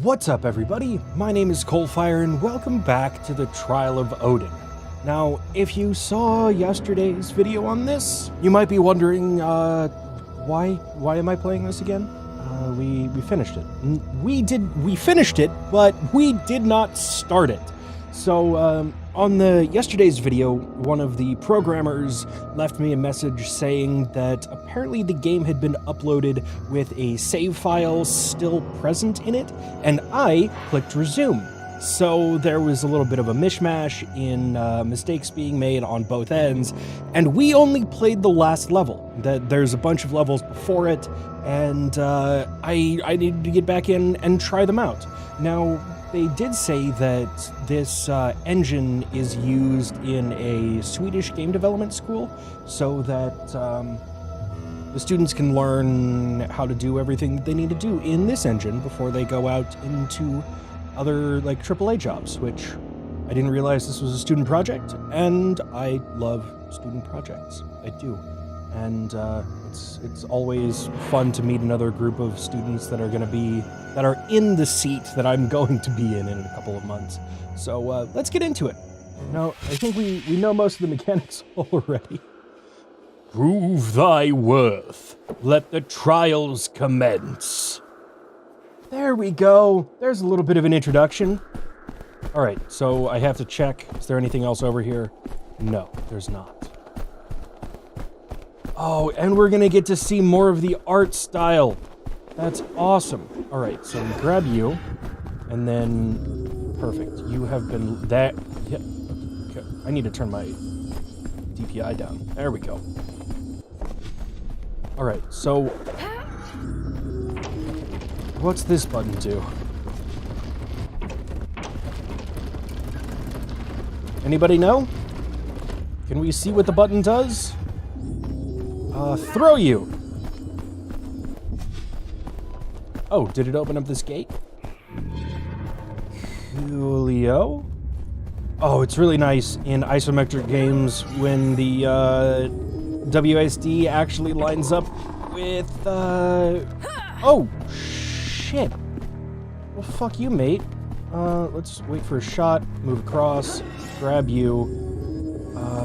What's up, everybody? My name is CoalFire, and welcome back to the Trial of Odin. Now, if you saw yesterday's video on this, you might be wondering, why am I playing this again? We finished it. We finished it, but we did not start it. So, on yesterday's video, one of the programmers left me a message saying that apparently the game had been uploaded with a save file still present in it, and I clicked resume. So there was a little bit of a mishmash in mistakes being made on both ends, and we only played the last level. There's a bunch of levels before it, and I needed to get back in and try them out. Now, they did say that this engine is used in a Swedish game development school so that the students can learn how to do everything they need to do in this engine before they go out into other, like, AAA jobs, which I didn't realize this was a student project, and I love student projects. I do. And it's always fun to meet another group of students that are in the seat that I'm going to be in a couple of months. So let's get into it. Now, I think we know most of the mechanics already. Prove thy worth. Let the trials commence. There we go. There's a little bit of an introduction. All right, so I have to check. Is there anything else over here? No, there's not. Oh, and we're gonna get to see more of the art style. That's awesome. All right, so we grab you, and then perfect. You have been that. Yeah. Okay. I need to turn my DPI down. There we go. All right, so what's this button do? Anybody know? Can we see what the button does? Throw you! Oh, did it open up this gate? Coolio. Oh, it's really nice in isometric games when the WSD actually lines up with, oh, shit. Well, fuck you, mate. Let's wait for a shot, move across, grab you.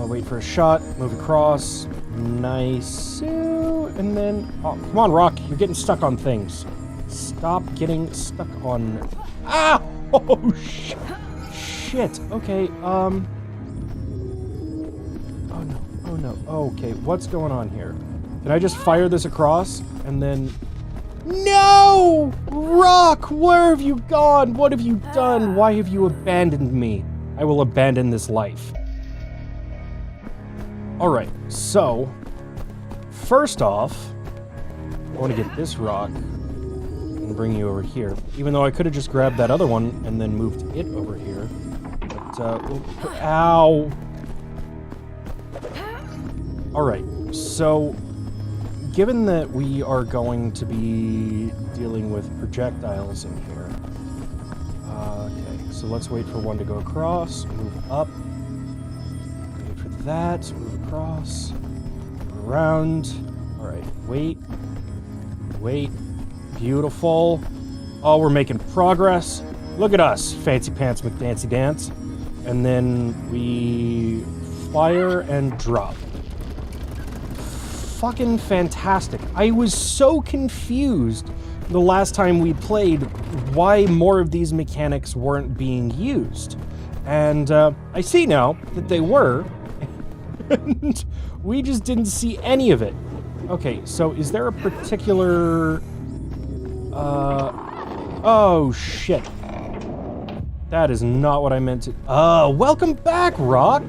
Wait for a shot, move across. Nice. And then, oh, come on, Rock. You're getting stuck on things. Stop getting stuck on... Ah! Oh, shit. Okay, Oh, no. Oh, no. Okay, what's going on here? Can I just fire this across? And then... No! Rock, where have you gone? What have you done? Why have you abandoned me? I will abandon this life. Alright, so, first off, I want to get this rock and bring you over here. Even though I could have just grabbed that other one and then moved it over here. But, ow! Alright, so, given that we are going to be dealing with projectiles in here, okay, so let's wait for one to go across, move up. That, move across, move around. All right, wait, beautiful. Oh, we're making progress. Look at us, fancy pants McDancy dance. And then we fire and drop. Fucking fantastic. I was so confused the last time we played why more of these mechanics weren't being used. And I see now that they were. And we just didn't see any of it. Okay, so is there a particular... Oh, shit. That is not what I meant to... welcome back, Rock!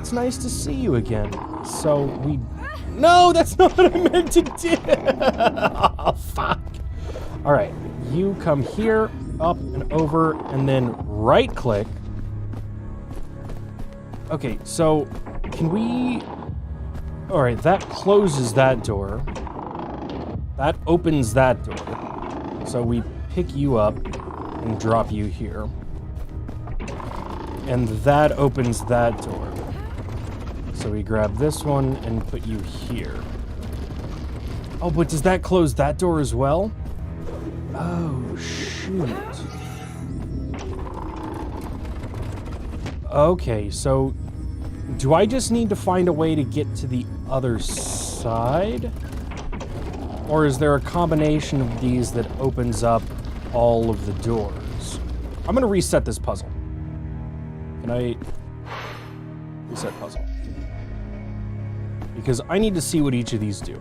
It's nice to see you again. So, we... No, that's not what I meant to do! Oh, fuck. Alright, you come here, up and over, and then right-click. Okay, so... Can we... Alright, that closes that door. That opens that door. So we pick you up and drop you here. And that opens that door. So we grab this one and put you here. Oh, but does that close that door as well? Oh, shit. shoot. Okay, so do I just need to find a way to get to the other side? Or is there a combination of these that opens up all of the doors? I'm gonna reset this puzzle. Can I reset puzzle? Because I need to see what each of these do.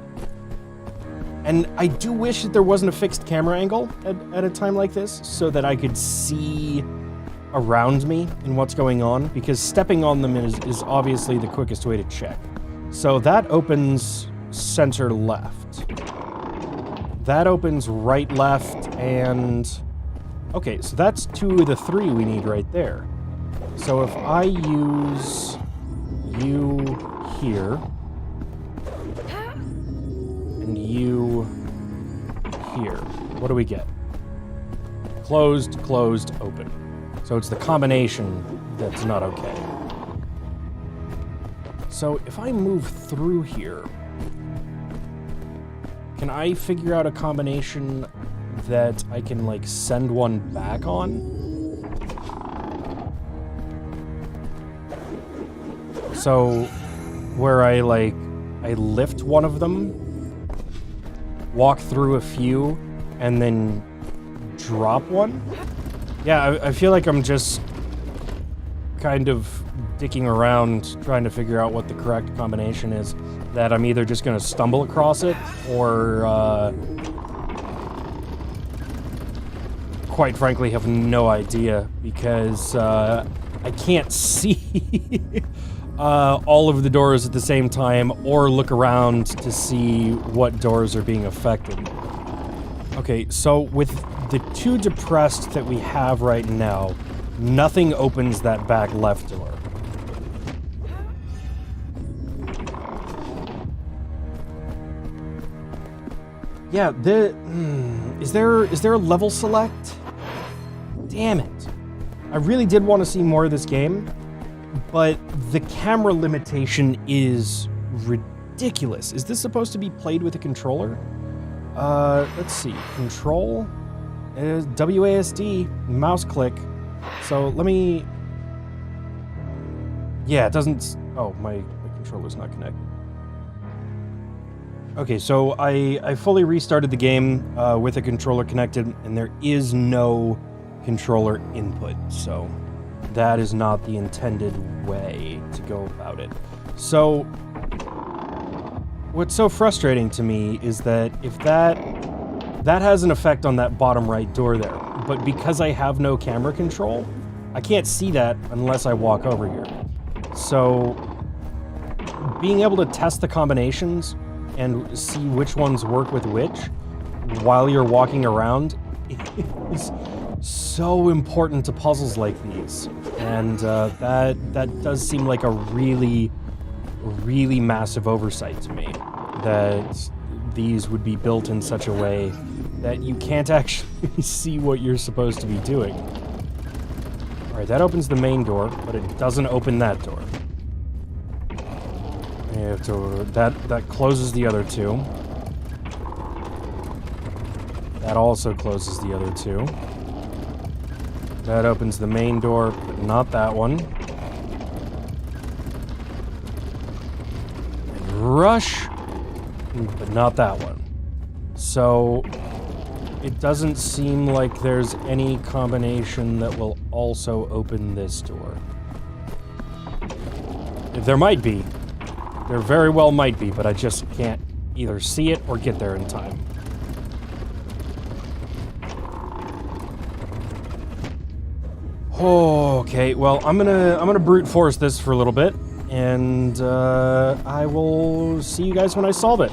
And I do wish that there wasn't a fixed camera angle at a time like this, so that I could see around me and what's going on, because stepping on them is obviously the quickest way to check. So that opens center left. That opens right left, and... okay, so that's 2 of the 3 we need right there. So if I use you here, and you here, what do we get? Closed, closed, open. So it's the combination that's not okay. So if I move through here, can I figure out a combination that I can, like, send one back on? So where I lift one of them, walk through a few, and then drop one? Yeah, I feel like I'm just kind of dicking around trying to figure out what the correct combination is, that I'm either just going to stumble across it or quite frankly have no idea, because I can't see all of the doors at the same time or look around to see what doors are being affected. Okay, so with the 2 depressed that we have right now, nothing opens that back left door. Yeah, is there a level select? Damn it. I really did want to see more of this game, but the camera limitation is ridiculous. Is this supposed to be played with a controller? Let's see. Control is WASD, mouse click. So let me... yeah, it doesn't... oh, my controller's not connected. Okay, so I fully restarted the game with a controller connected, and there is no controller input, so that is not the intended way to go about it. So what's so frustrating to me is that if that has an effect on that bottom right door there, but because I have no camera control, I can't see that unless I walk over here. So being able to test the combinations and see which ones work with which while you're walking around is so important to puzzles like these. And that does seem like a really, really massive oversight to me, that these would be built in such a way that you can't actually see what you're supposed to be doing. Alright, that opens the main door, but it doesn't open that door. That closes the other 2. That also closes the other 2. That opens the main door, but not that one. And rush, but not that one. So it doesn't seem like there's any combination that will also open this door. There might be. There very well might be, but I just can't either see it or get there in time. Okay, well, I'm gonna brute force this for a little bit, and I will see you guys when I solve it.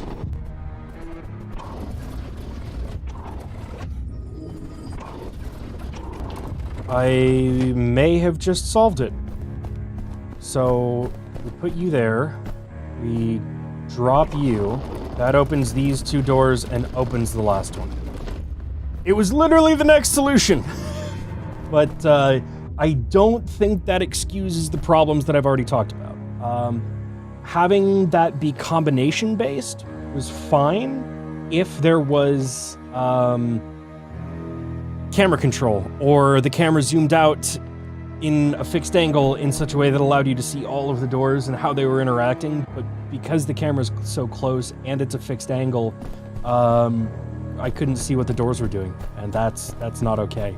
I may have just solved it. So we put you there. We drop you. That opens these 2 doors and opens the last one. It was literally the next solution. But I don't think that excuses the problems that I've already talked about. Having that be combination-based was fine if there was camera control, or the camera zoomed out in a fixed angle in such a way that allowed you to see all of the doors and how they were interacting, but because the camera's so close and it's a fixed angle, I couldn't see what the doors were doing, and that's not okay.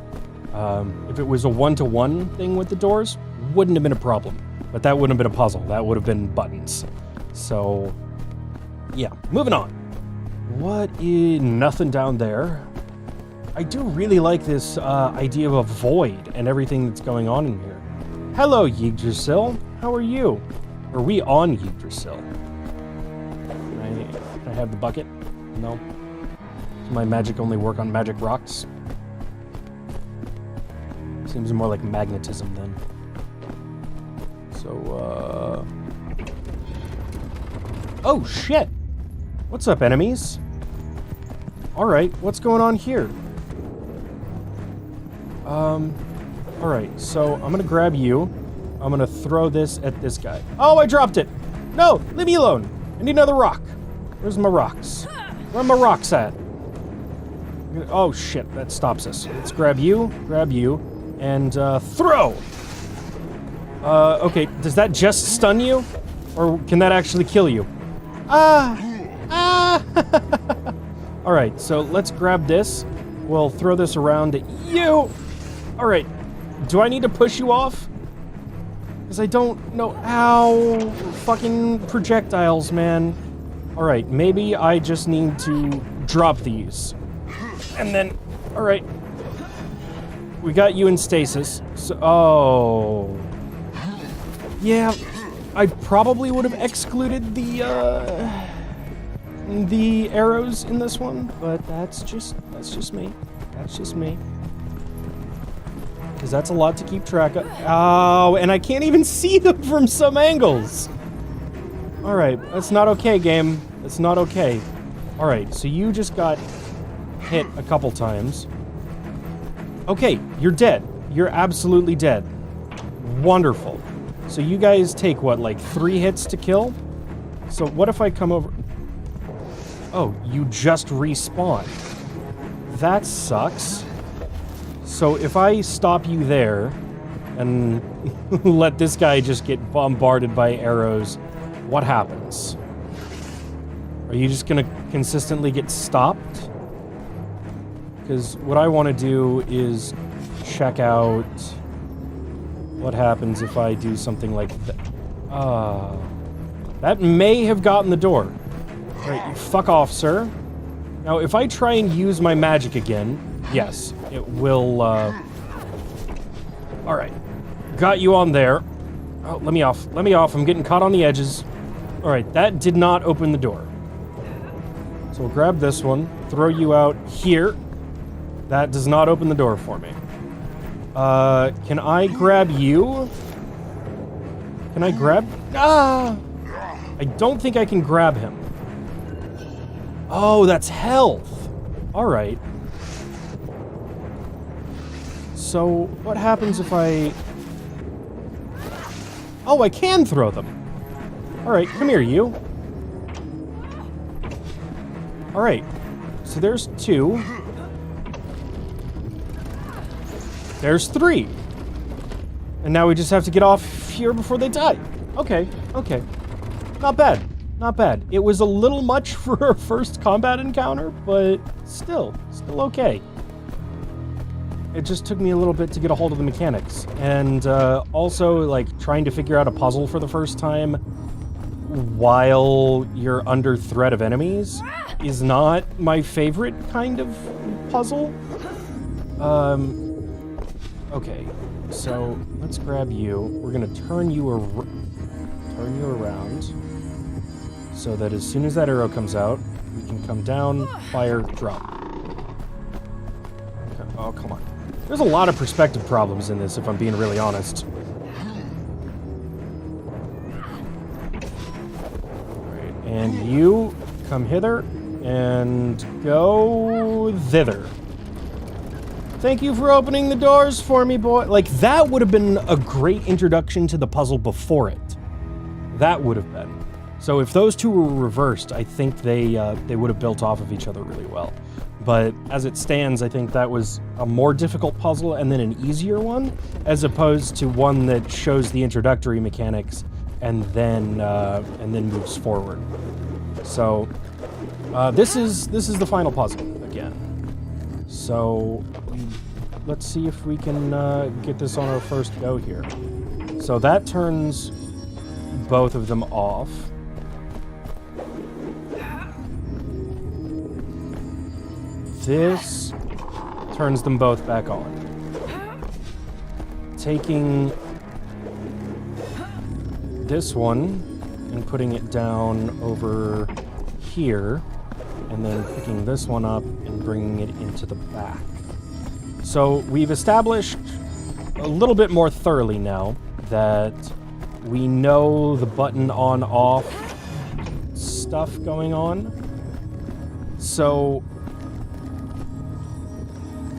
If it was a one-to-one thing with the doors, wouldn't have been a problem, but that wouldn't have been a puzzle. That would have been buttons. So, yeah, moving on. What is... nothing down there. I do really like this idea of a void and everything that's going on in here. Hello, Yggdrasil. How are you? Are we on Yggdrasil? Can I have the bucket? No. Does my magic only work on magic rocks? Seems more like magnetism then. So, oh, shit! What's up, enemies? Alright, what's going on here? Alright, so I'm gonna grab you. I'm gonna throw this at this guy. Oh, I dropped it! No! Leave me alone! I need another rock. Where's my rocks? Where are my rocks at? Oh, shit, that stops us. Let's grab you, and, throw! Okay, does that just stun you? Or can that actually kill you? Alright, so let's grab this. We'll throw this around at you. Alright, do I need to push you off? Because I don't know. Ow! Fucking projectiles, man. Alright, maybe I just need to drop these. And then, alright. We got you in stasis. So, oh. Yeah, I probably would have excluded the arrows in this one, but that's just me. That's just me. Because that's a lot to keep track of. Oh, and I can't even see them from some angles. Alright, that's not okay, game. That's not okay. Alright, so you just got hit a couple times. Okay, you're dead. You're absolutely dead. Wonderful. So you guys take, what, like 3 hits to kill? So what if I come over... Oh, you just respawn. That sucks. So if I stop you there and let this guy just get bombarded by arrows, what happens? Are you just gonna consistently get stopped? Because what I want to do is check out what happens if I do something like that. That may have gotten the door. Alright, you fuck off, sir. Now, if I try and use my magic again, yes, it will, Alright. Got you on there. Oh, let me off. Let me off. I'm getting caught on the edges. Alright, that did not open the door. So we'll grab this one, throw you out here. That does not open the door for me. Can I grab you? Can I grab... Ah! I don't think I can grab him. Oh, that's health. Alright. So, what happens if I... Oh, I can throw them. Alright, come here, you. Alright. So there's 2. There's 3. And now we just have to get off here before they die. Okay, okay. Not bad. Not bad. It was a little much for our first combat encounter, but still okay. It just took me a little bit to get a hold of the mechanics. And also, like, trying to figure out a puzzle for the first time while you're under threat of enemies is not my favorite kind of puzzle. Okay, so let's grab you. We're gonna turn you around so that as soon as that arrow comes out, we can come down, fire, drop. Okay. Oh, come on. There's a lot of perspective problems in this, if I'm being really honest. Alright, and you come hither and go thither. Thank you for opening the doors for me, boy. Like, that would have been a great introduction to the puzzle before it. That would have been. So if those two were reversed, I think they would have built off of each other really well. But as it stands, I think that was a more difficult puzzle and then an easier one, as opposed to one that shows the introductory mechanics and then moves forward. So this is the final puzzle again. So let's see if we can get this on our first go here. So that turns both of them off. This turns them both back on. Taking this one and putting it down over here, and then picking this one up and bringing it into the back. So we've established a little bit more thoroughly now that we know the button on-off stuff going on. So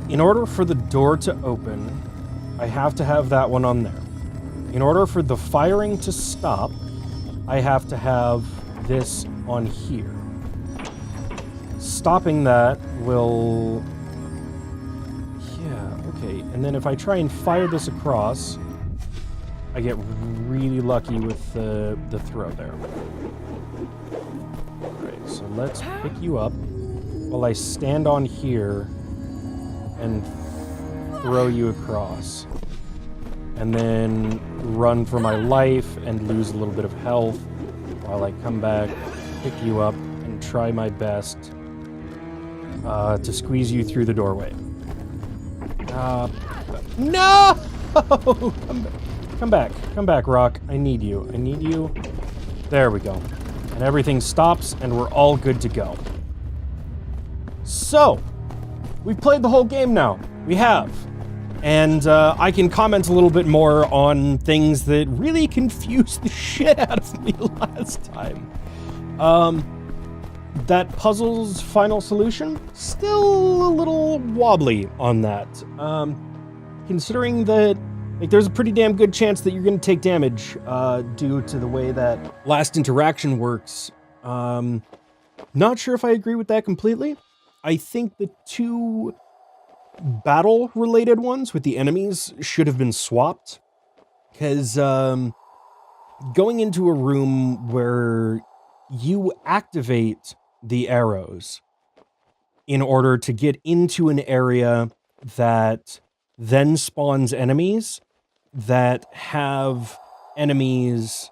in order for the door to open, I have to have that one on there. In order for the firing to stop, I have to have this on here. Stopping that will... Yeah, okay. And then if I try and fire this across, I get really lucky with the throw there. Alright, so let's pick you up while I stand on here and throw you across. And then run for my life and lose a little bit of health while I come back, pick you up, and try my best to squeeze you through the doorway. No! Come back, Rock. I need you. There we go. And everything stops, and we're all good to go. So, we've played the whole game now. We have. And I can comment a little bit more on things that really confused the shit out of me last time. That puzzle's final solution, still a little wobbly on that. Considering that there's a pretty damn good chance that you're going to take damage due to the way that last interaction works. Not sure if I agree with that completely. I think the two battle-related ones with the enemies should have been swapped. Because going into a room where you activate the arrows in order to get into an area that then spawns enemies that have enemies,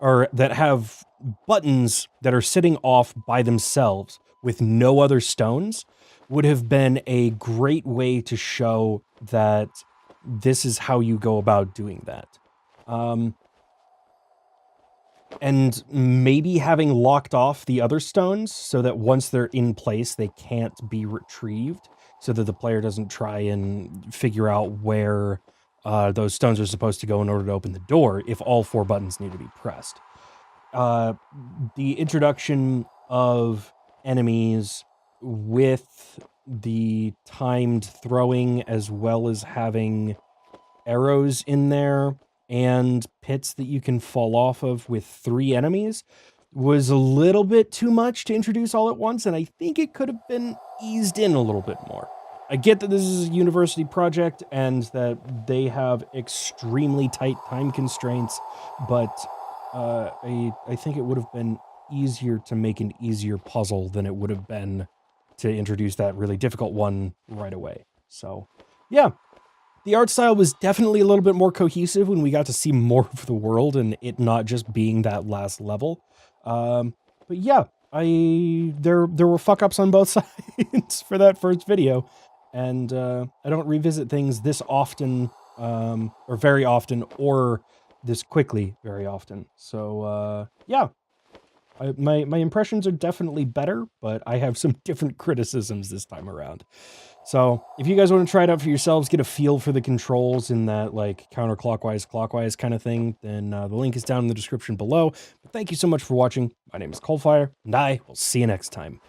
or that have buttons that are sitting off by themselves with no other stones, would have been a great way to show that this is how you go about doing that. And maybe having locked off the other stones so that once they're in place, they can't be retrieved, so that the player doesn't try and figure out where those stones are supposed to go in order to open the door if all 4 buttons need to be pressed. The introduction of enemies with the timed throwing, as well as having arrows in there and pits that you can fall off of with 3 enemies, was a little bit too much to introduce all at once, and I think it could have been eased in a little bit more. I get that this is a university project and that they have extremely tight time constraints, but I think it would have been easier to make an easier puzzle than it would have been to introduce that really difficult one right away. So, yeah. The art style was definitely a little bit more cohesive when we got to see more of the world and it not just being that last level. But yeah, there were fuck-ups on both sides for that first video. And I don't revisit things this often, or very often, or this quickly very often. So, yeah. My impressions are definitely better, but I have some different criticisms this time around. So if you guys want to try it out for yourselves, get a feel for the controls in that like counterclockwise, clockwise kind of thing, then the link is down in the description below. But thank you so much for watching. My name is CoalFire, and I will see you next time.